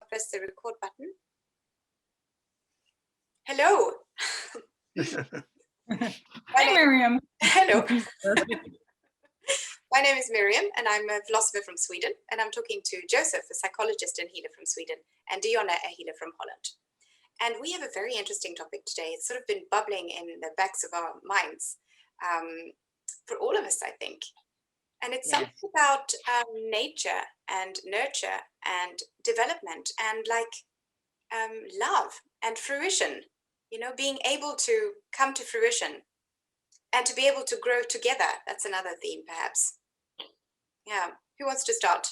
press the record button. Hello. Hi, Miriam. Hello. My name is Miriam, and I'm a philosopher from Sweden, and I'm talking to Josef, a psychologist and healer from Sweden, and Dyonne, a healer from Holland. And we have a very interesting topic today. It's sort of been bubbling in the backs of our minds for all of us, I think. And it's something about nature and nurture and development and love and fruition, you know, being able to come to fruition and to be able to grow together. That's another theme, perhaps. Yeah. Who wants to start?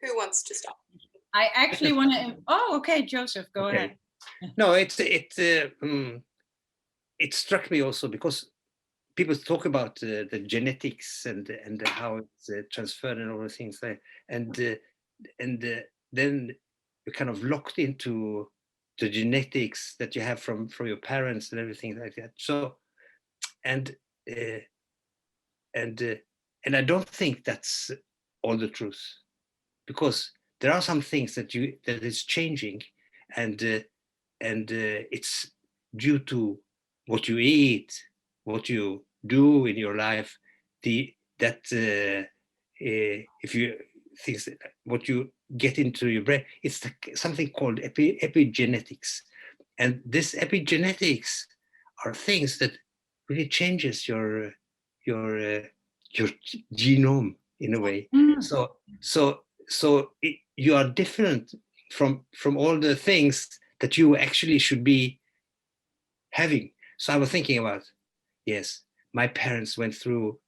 Who wants to start? I actually want to. Oh, okay, Joseph, go ahead. No, it struck me also because people talk about the genetics and how it's transferred and all the things there, and then you're kind of locked into the genetics that you have from your parents and everything like that. So, and I don't think that's all the truth, because there are some things that is changing, and it's due to what you eat, what you do in your life, if you things what you get into your brain. It's something called epigenetics, and this epigenetics are things that really changes your genome in a way. So you are different from all the things that you actually should be having. So I was thinking about, yes, my parents went through,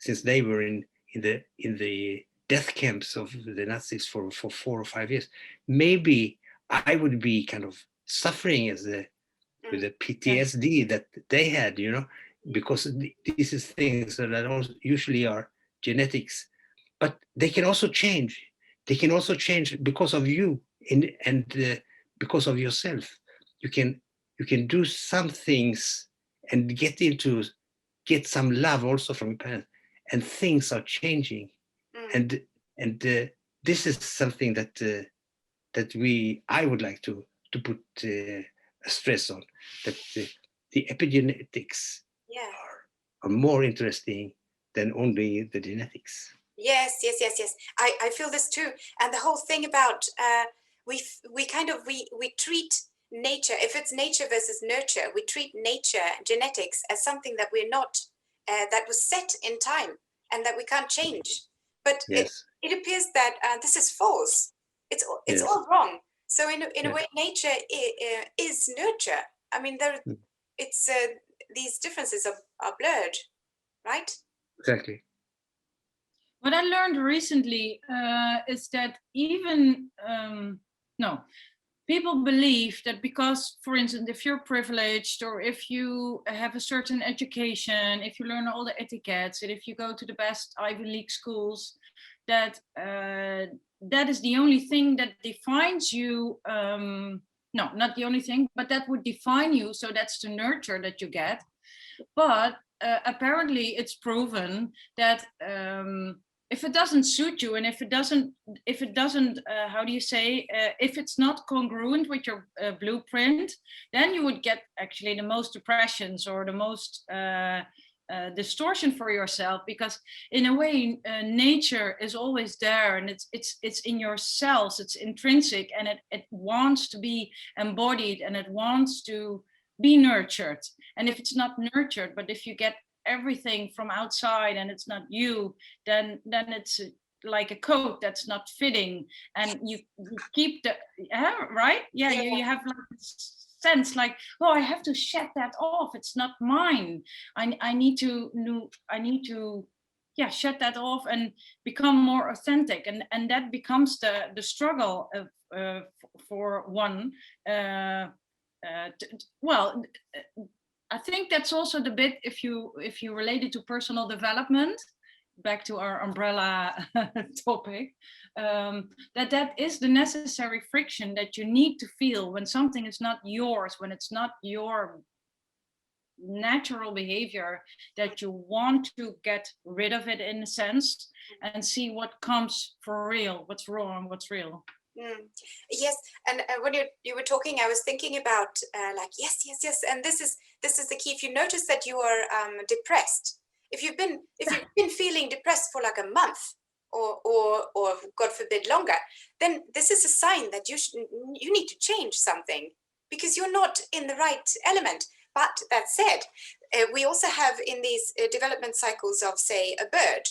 since they were in the death camps of the Nazis for 4 or 5 years. Maybe I would be kind of suffering with the PTSD that they had, you know, because this is things that usually are genetics, but they can also change. They can also change because of you and because of yourself. You can do some things and get some love also from your parents, and things are changing. And this is something that I would like to put a stress on, that the epigenetics are more interesting than only the genetics. Yes. I feel this too. And the whole thing about we treat nature, if it's nature versus nurture, we treat nature, genetics, as something that we're not, that was set in time and that we can't change. But yes. it appears that this is false. It's yes. all wrong. So in a way, nature is nurture. I mean, it's these differences are blurred, right? Exactly. What I learned recently is that even people believe that because, for instance, if you're privileged or if you have a certain education, if you learn all the etiquettes, and if you go to the best Ivy League schools, that that is the only thing that defines you. No, not the only thing, but that would define you. So that's the nurture that you get. But apparently it's proven that if it doesn't suit you, and if it doesn't how do you say, if it's not congruent with your blueprint, then you would get actually the most depressions or the most distortion for yourself, because in a way nature is always there, and it's in your cells, it's intrinsic, and it wants to be embodied, and it wants to be nurtured. And if it's not nurtured, but if you get everything from outside and it's not you, then it's like a coat that's not fitting, and you keep the right you have like this sense like, oh, I have to shed that off, it's not mine. I need to shed that off and become more authentic, and that becomes the struggle of for one. I think that's also the bit, if you relate it to personal development, back to our umbrella topic, that is the necessary friction that you need to feel when something is not yours, when it's not your natural behavior that you want to get rid of it in a sense and see what comes for real, what's wrong, what's real. Yes, and when you were talking, I was thinking about like yes, and this is the key. If you notice that you are depressed, if you've been feeling depressed for like a month or God forbid longer, then this is a sign that you need to change something because you're not in the right element. But that said, we also have in these development cycles of, say, a bird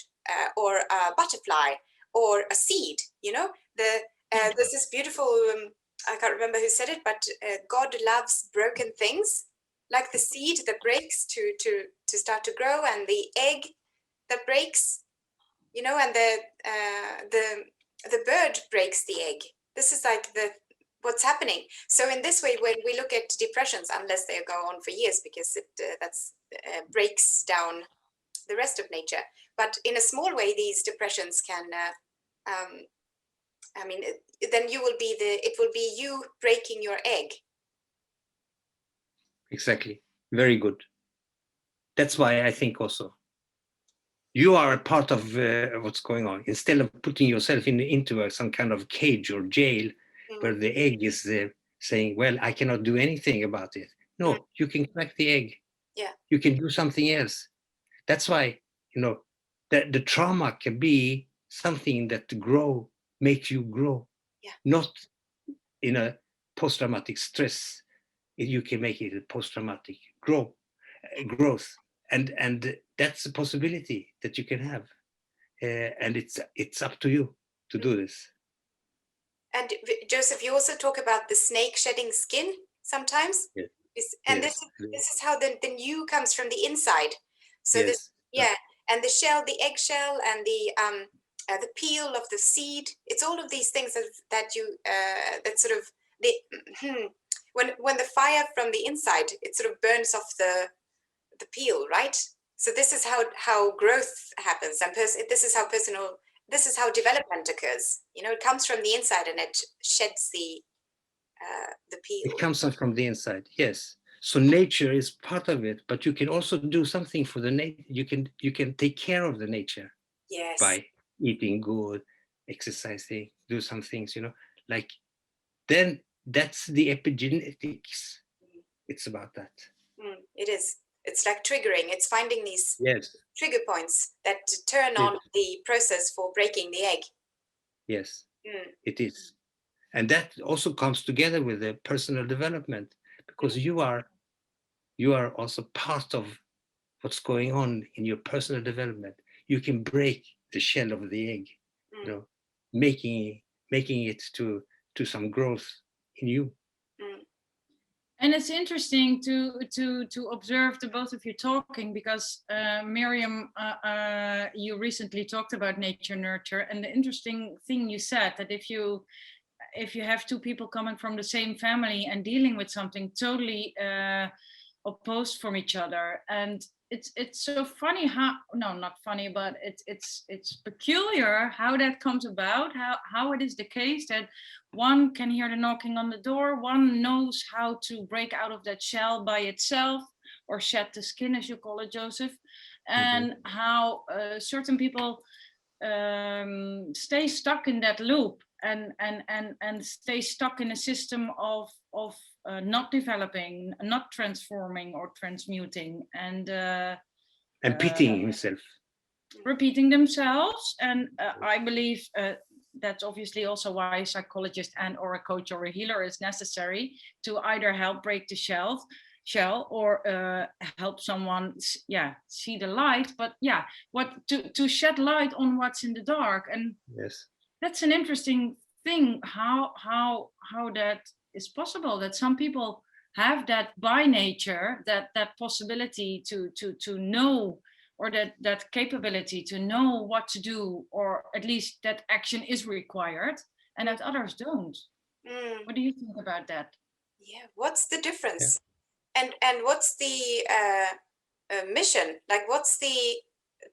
or a butterfly or a seed, you know, there's this beautiful, I can't remember who said it, but God loves broken things, like the seed that breaks to start to grow, and the egg that breaks, you know, and the bird breaks the egg. This is like what's happening. So in this way, when we look at depressions, unless they go on for years, because it that's breaks down the rest of nature, but in a small way, these depressions can. I mean, then it will be you breaking your egg. Exactly. Very good. That's why I think also you are a part of what's going on. Instead of putting yourself into some kind of cage or jail where the egg is saying, well, I cannot do anything about it. No, you can crack the egg. Yeah. You can do something else. That's why, you know, that the trauma can be something that makes you grow. Yeah. Not in a post-traumatic stress. You can make it a post-traumatic growth. And that's a possibility that you can have. And it's up to you to do this. And Joseph, you also talk about the snake shedding skin sometimes. Yes. And Yes. this is how the new comes from the inside. So Yes. and the shell, the eggshell, and the peel of the seed. It's all of these things that sort of when the fire from the inside, it sort of burns off the peel, right? So this is how growth happens, and this is how development occurs. You know, it comes from the inside and it sheds the peel. It comes from the inside. Yes. So nature is part of it, but you can also do something for the nature. You can take care of the nature. Yes. By eating good, exercising, do some things, you know, like then that's the epigenetics. It's about that. It is. It's like triggering. It's finding these trigger points that turn on the process for breaking the egg. Yes, it is. And that also comes together with the personal development, because you are also part of what's going on in your personal development. You can break the shell of the egg, you know, making it to some growth in you. And it's interesting to observe the both of you talking, because Miriam, you recently talked about nature nurture, and the interesting thing you said, that if you have two people coming from the same family and dealing with something totally opposed from each other, and it's so funny how, no, not funny, but it's peculiar how that comes about, how it is the case that one can hear the knocking on the door, one knows how to break out of that shell by itself, or shed the skin, as you call it, Joseph, and how certain people stay stuck in that loop and stay stuck in a system of not developing, not transforming or transmuting, and pitying himself, repeating themselves. And I believe that's obviously also why a psychologist and or a coach or a healer is necessary, to either help break the shell or help someone see the light, but to shed light on what's in the dark. And that's an interesting thing, how that is possible, that some people have that by nature, that possibility to know, or that capability to know what to do, or at least that action is required, and that others don't. What do you think about that? Yeah, what's the difference? And what's the mission? Like, what's the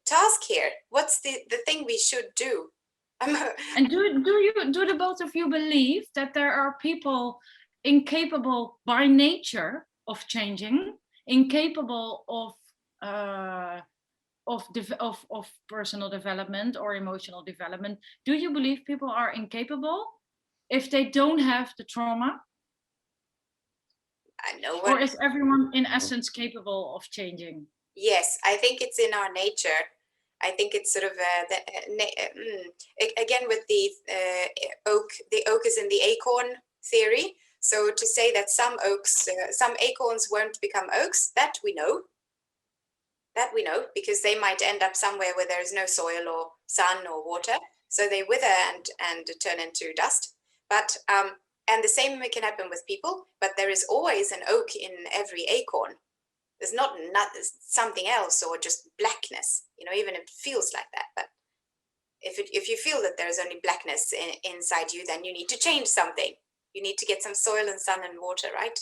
task here? What's the thing we should do? And do the both of you believe that there are people incapable by nature of changing, incapable of personal development or emotional development. Do you believe people are incapable if they don't have the trauma? Or is everyone in essence capable of changing? Yes, I think it's in our nature. I think it's sort of again with the oak. The oak is in the acorn theory. So to say that some acorns won't become oaks, that we know. That we know, because they might end up somewhere where there is no soil or sun or water, so they wither and turn into dust. But and the same can happen with people. But there is always an oak in every acorn. There's not something else or just blackness, even if it feels like that. But if you feel that there's only blackness inside you, then you need to change something. You need to get some soil and sun and water, right?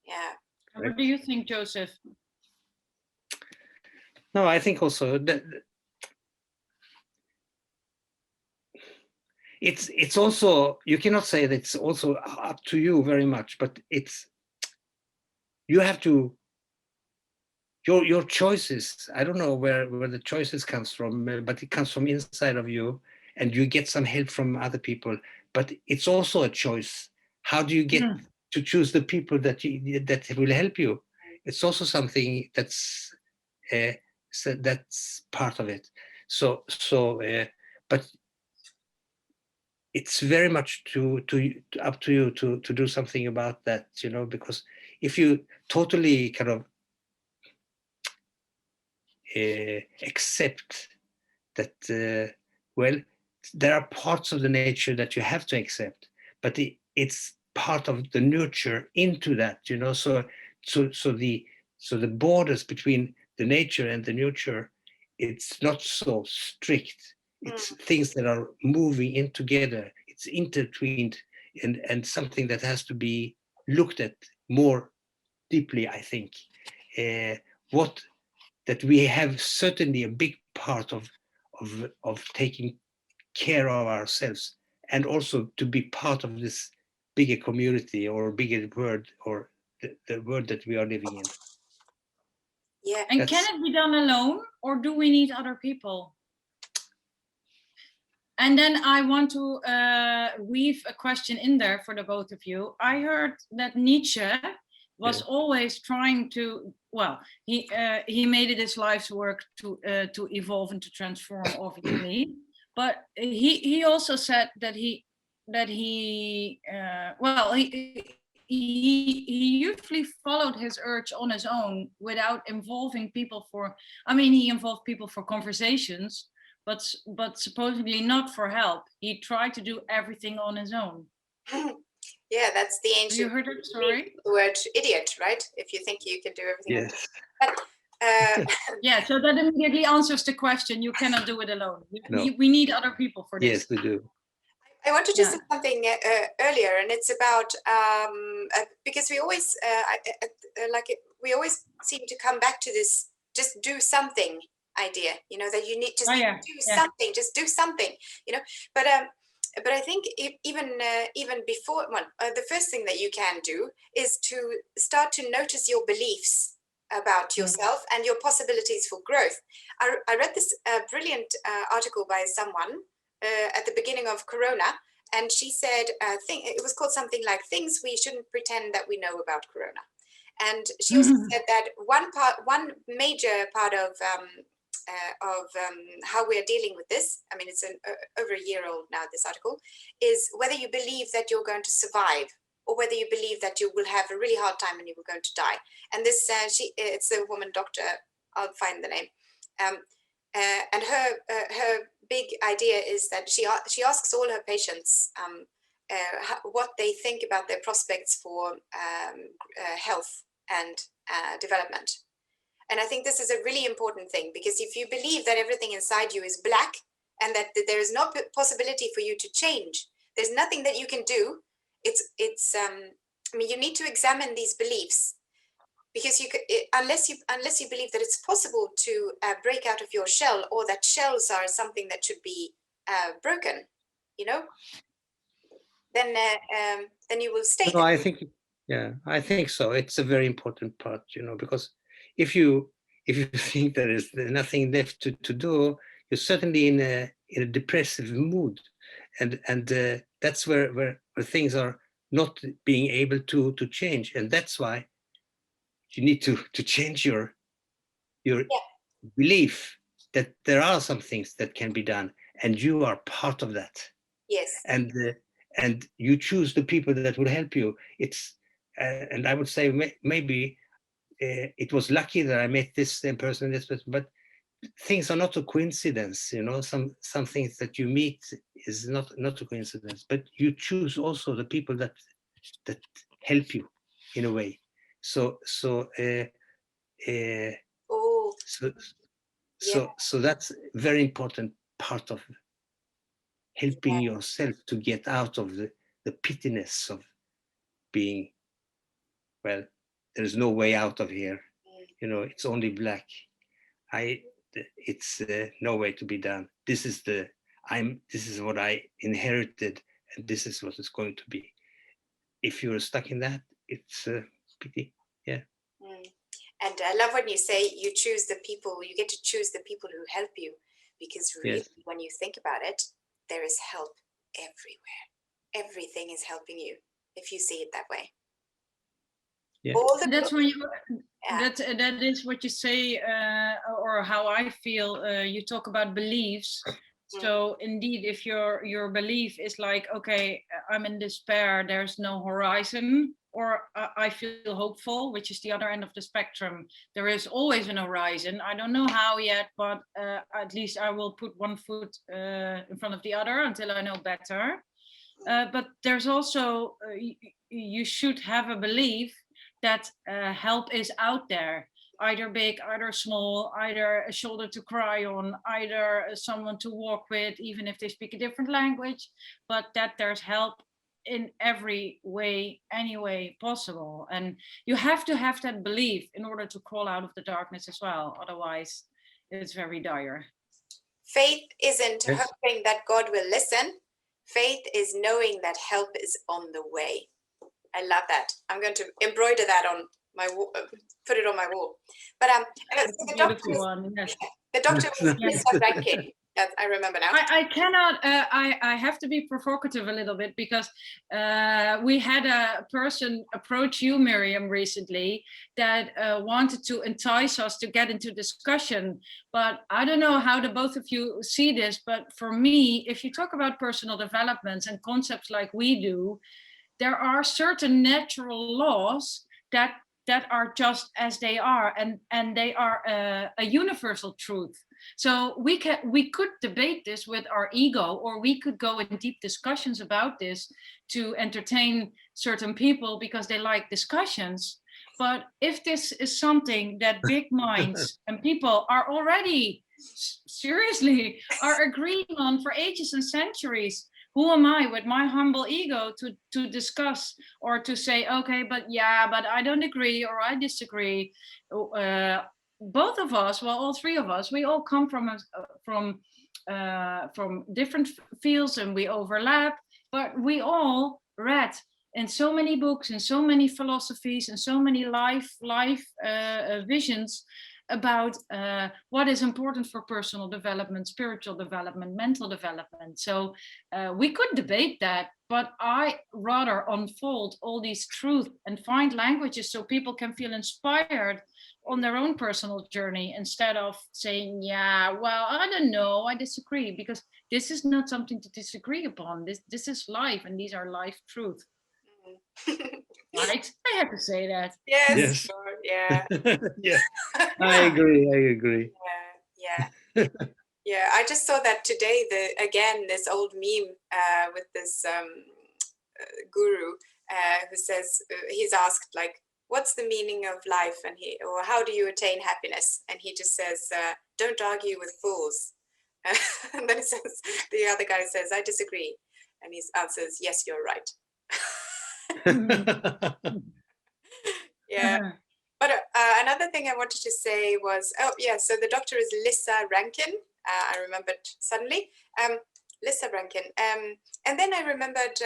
Yeah. What do you think, Joseph? No, I think also that it's also, you cannot say that it's also up to you very much, but you have to, your choices, I don't know where the choices comes from, but it comes from inside of you, and you get some help from other people, but it's also a choice. How do you get to choose the people that will help you? It's also something that's part of it. So but it's very much up to you to do something about that, because if you totally kind of accept that, well, there are parts of the nature that you have to accept, but it's part of the nurture into that, so the borders between the nature and the nurture, it's not so strict. It's things that are moving in together. It's intertwined, and something that has to be looked at more deeply, I think. That we have certainly a big part of taking care of ourselves, and also to be part of this bigger community or bigger world, or the world that we are living in. Yeah. And can it be done alone, or do we need other people? And then I want to weave a question in there for the both of you. I heard that Nietzsche was always trying to, well, he made it his life's work to evolve and to transform, obviously. But he also said that he usually followed his urge on his own without involving people he involved people for conversations, but supposedly not for help. He tried to do everything on his own. Yeah, that's the ancient. You heard that story? The word idiot, right? If you think you can do everything. Yes. But, yeah, so that immediately answers the question. You cannot do it alone. No. We need other people for this. Yes, we do. I wanted to say something earlier, and it's about because we always we always seem to come back to this just do something idea, that you need to do something, just do something, but I think even before, the first thing that you can do is to start to notice your beliefs about yourself and your possibilities for growth. I read this brilliant article by someone at the beginning of Corona, and she said, it was called something like "Things We Shouldn't Pretend That We Know About Corona." And she also said that one major part of how we are dealing with this, I mean, it's over a year old now, this article, is whether you believe that you're going to survive, or whether you believe that you will have a really hard time and you were going to die. And this, it's a woman doctor, I'll find the name. And her big idea is that she asks all her patients what they think about their prospects for health and development. And I think this is a really important thing, because if you believe that everything inside you is black and that there is no possibility for you to change, there's nothing that you can do. I mean, you need to examine these beliefs, because unless you believe that it's possible to break out of your shell, or that shells are something that should be broken, then you will stay there. I think Yeah, I think so. It's a very important part, because if you think there is nothing left to do, you're certainly in a depressive mood, and that's where things are not being able to change, and that's why you need to change your Yeah. belief that there are some things that can be done, and you are part of that, Yes. and you choose the people that will help you. It's and I would say maybe it was lucky that I met this person, but things are not a coincidence. Some things that you meet is not a coincidence, but you choose also the people that help you in a way. Uh, Oh, so yeah. that's a very important part of helping Yeah. yourself to get out of the pittiness of being, well, there's no way out of here. It's only black. It's no way to be done. This is what I inherited, and this is what it's going to be. If you're stuck in that, it's a pity. Yeah. And I love when you say you get to choose the people who help you, because really, Yes. when you think about it, there is help everywhere. Everything is helping you if you see it that way. Yeah. All the And that's when you yeah. that is what you say, or how I feel. You talk about beliefs. So indeed, if your belief is like, okay, I'm in despair, there's no horizon, or I feel hopeful, which is the other end of the spectrum. There is always an horizon. I don't know how yet, but at least I will put one foot in front of the other until I know better. But there's also, you should have a belief that help is out there, either big, either small, either a shoulder to cry on, either someone to walk with, even if they speak a different language, but that there's help in every way, any way possible. And you have to have that belief in order to crawl out of the darkness as well. Otherwise, it's very dire. Faith isn't Yes. hoping that God will listen. Faith is knowing that help is on the way. I love that. I'm going to embroider that on my wall, put it on my wall. But That's a beautiful one. Yes. the doctor was Yes. Mr. Rankin. I remember now. I cannot, I have to be provocative a little bit, because we had a person approach you, Miriam, recently that wanted to entice us to get into discussion. But I don't know how the both of you see this, but for me, if you talk about personal developments and concepts like we do, there are certain natural laws that are just as they are, and they are a universal truth. So we could debate this with our ego, or we could go in deep discussions about this to entertain certain people because they like discussions. But if this is something that big minds and people are already seriously are agreeing on for ages and centuries, who am I with my humble ego to discuss or to say, okay, but I don't agree or I disagree. Both of us, well, all three of us, we all come from different fields, and we overlap, but we all read in so many books and so many philosophies and so many life visions about what is important for personal development, spiritual development, mental development. So we could debate that, but I rather unfold all these truths and find languages so people can feel inspired on their own personal journey, instead of saying, yeah, well, I don't know, I disagree, because this is not something to disagree upon. This is life, and these are life truths. Right? I have to say that. Yes. Yes. Sure, yeah. Yeah. I agree. Yeah. Yeah. I just saw that today. This old meme with this guru who says he's asked, like, what's the meaning of life, or how do you attain happiness? And he just says, don't argue with fools. And then the other guy says, I disagree. And he answers, yes, you're right. Yeah. But another thing I wanted to say was, so the doctor is Lissa Rankin. I remembered suddenly. Lissa Rankin. And then I remembered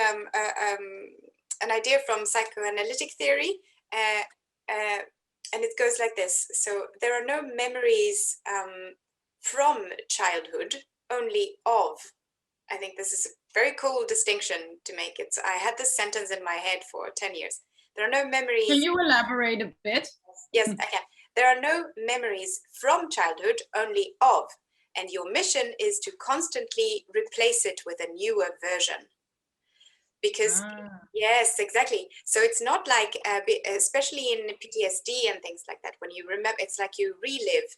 an idea from psychoanalytic theory, and it goes like this. So there are no memories from childhood, only of. I think this is a very cool distinction to make. I had this sentence in my head for 10 years. There are no memories. Can you elaborate a bit? Yes, I can. There are no memories from childhood, only of. And your mission is to constantly replace it with a newer version. Because, yes, exactly. So it's not like, especially in PTSD and things like that, when you remember, it's like you relive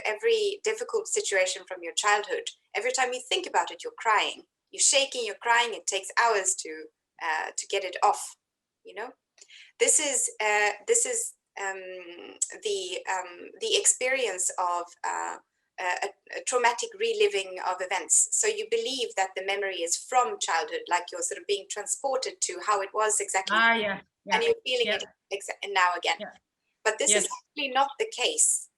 every difficult situation from your childhood. Every time you think about it, you're crying. You're shaking, you're crying. It takes hours to get it off, you know? This is the experience of a traumatic reliving of events. So you believe that the memory is from childhood, like you're sort of being transported to how it was exactly, and you're feeling it now again. But this is actually not the case.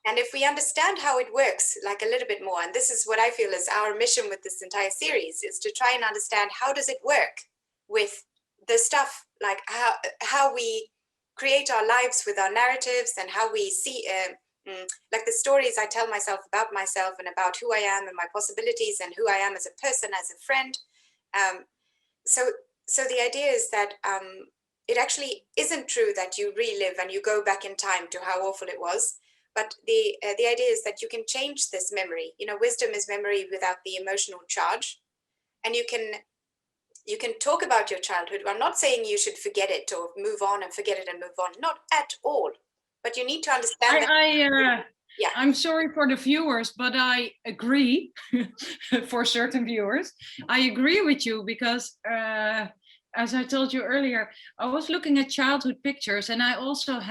And if we understand how it works, like a little bit more, and this is what I feel is our mission with this entire series, is to try and understand how does it work with the stuff, like how we create our lives with our narratives, and how we see like the stories I tell myself about myself and about who I am and my possibilities and who I am as a person, as a friend. So the idea is that it actually isn't true that you relive and you go back in time to how awful it was. But the idea is that you can change this memory. You know, wisdom is memory without the emotional charge, and you can talk about your childhood. I'm not saying you should forget it or move on and forget it and move on. Not at all. But you need to understand that. I'm sorry for the viewers, but I agree for certain viewers. I agree with you because, as I told you earlier, I was looking at childhood pictures, and I also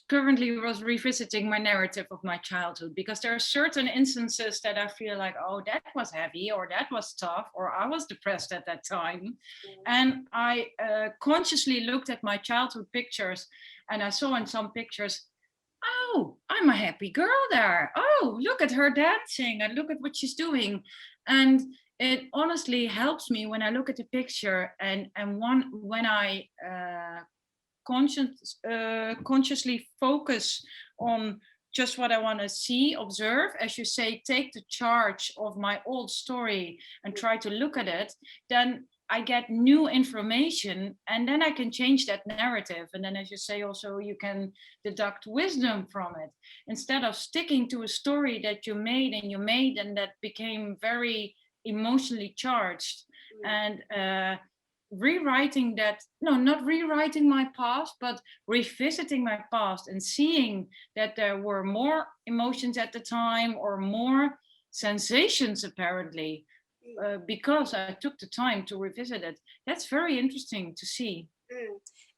currently was revisiting my narrative of my childhood, because there are certain instances that I feel like, oh, that was heavy, or that was tough, or I was depressed at that time. And I consciously looked at my childhood pictures, and I saw in some pictures, oh, I'm a happy girl there. Oh, look at her dancing and look at what she's doing. And it honestly helps me when I look at the picture and when I consciously focus on just what I want to see, observe, as you say, take the charge of my old story and try to look at it, then I get new information, and then I can change that narrative. And then, as you say, also you can deduct wisdom from it, instead of sticking to a story that you made and that became very emotionally charged. And rewriting that, no, not rewriting my past, but revisiting my past and seeing that there were more emotions at the time, or more sensations apparently, because I took the time to revisit it. That's very interesting to see.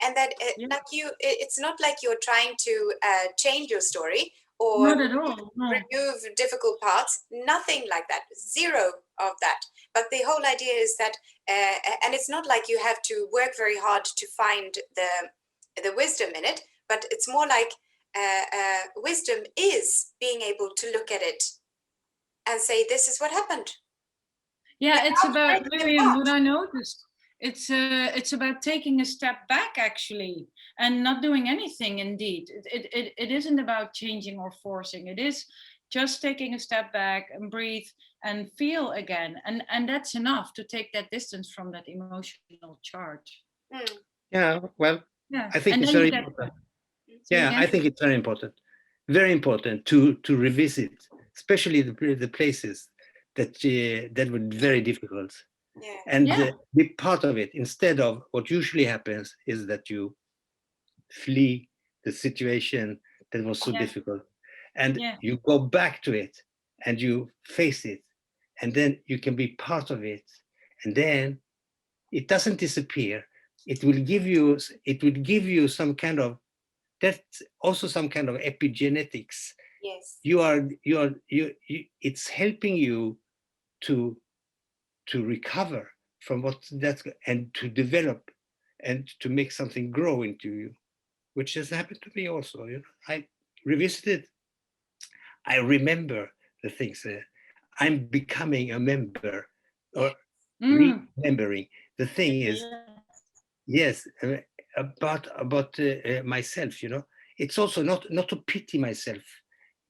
And that it's not like you're trying to change your story or not at all. No. remove difficult parts, nothing like that, zero of that. But the whole idea is that, and it's not like you have to work very hard to find the wisdom in it, but it's more like wisdom is being able to look at it and say, this is what happened. Yeah, it's about, Miriam, what I noticed. It's about taking a step back, actually, and not doing anything. Indeed, it isn't about changing or forcing. It is just taking a step back and breathe and feel again, and that's enough to take that distance from that emotional charge. Yeah, well, yeah. I think it's very important. Yeah, I think it's very important to revisit, especially the places that were very difficult. And be part of it, instead of what usually happens is that you flee the situation that was so difficult, and you go back to it and you face it, and then you can be part of it, and then it doesn't disappear. It will give you some kind of, that's also some kind of epigenetics. Yes. It's helping you to recover from what that's, and to develop and to make something grow into you, which has happened to me also. You know, I revisited, I remember the things. I'm becoming a member, or remembering. The thing is, yes, about myself, you know, it's also not to pity myself.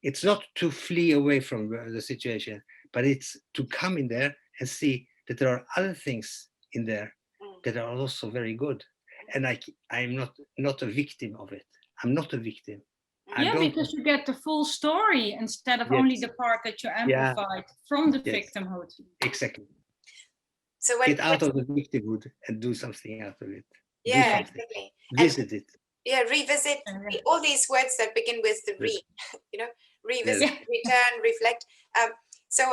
It's not to flee away from the situation, but it's to come in there and see that there are other things in there that are also very good. And I'm not a victim of it. I'm not a victim. Yeah, because you get the full story instead of only the part that you amplified from the victimhood. Exactly. So get out of the victimhood and do something out of it. Yeah, exactly. Visit it. Yeah, revisit all these words that begin with the re. You know, revisit, return, reflect. So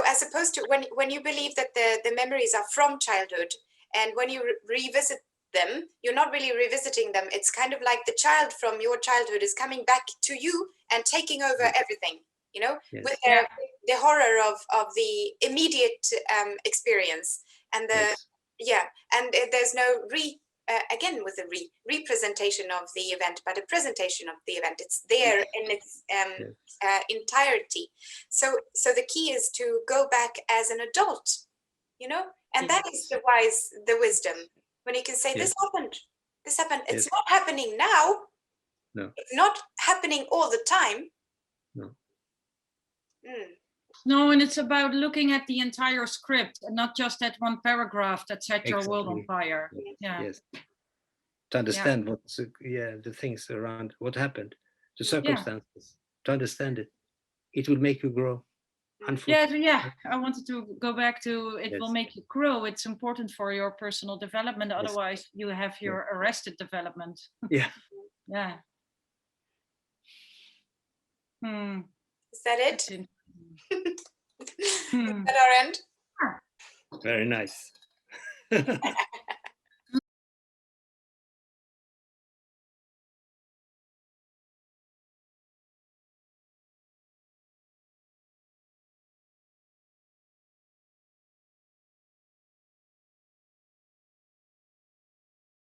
as opposed to when you believe that the memories are from childhood, and when you revisit them, you're not really revisiting them. It's kind of like the child from your childhood is coming back to you and taking over everything, you know, with the horror of the immediate experience and the and there's no again with the representation of the event, but a presentation of the event. It's there in its entirety. So the key is to go back as an adult, you know, and that is the wisdom, when you can say this happened. It's not happening now. No. It's not happening all the time. No. No, and it's about looking at the entire script and not just that one paragraph that set your world on fire. Yes. To understand what's the things around what happened, the circumstances. To understand it, it will make you grow. Yeah. I wanted to go back to it will make you grow. It's important for your personal development. Otherwise, you have your arrested development. Yeah. Yeah. Is that it? Is that our end? Very nice.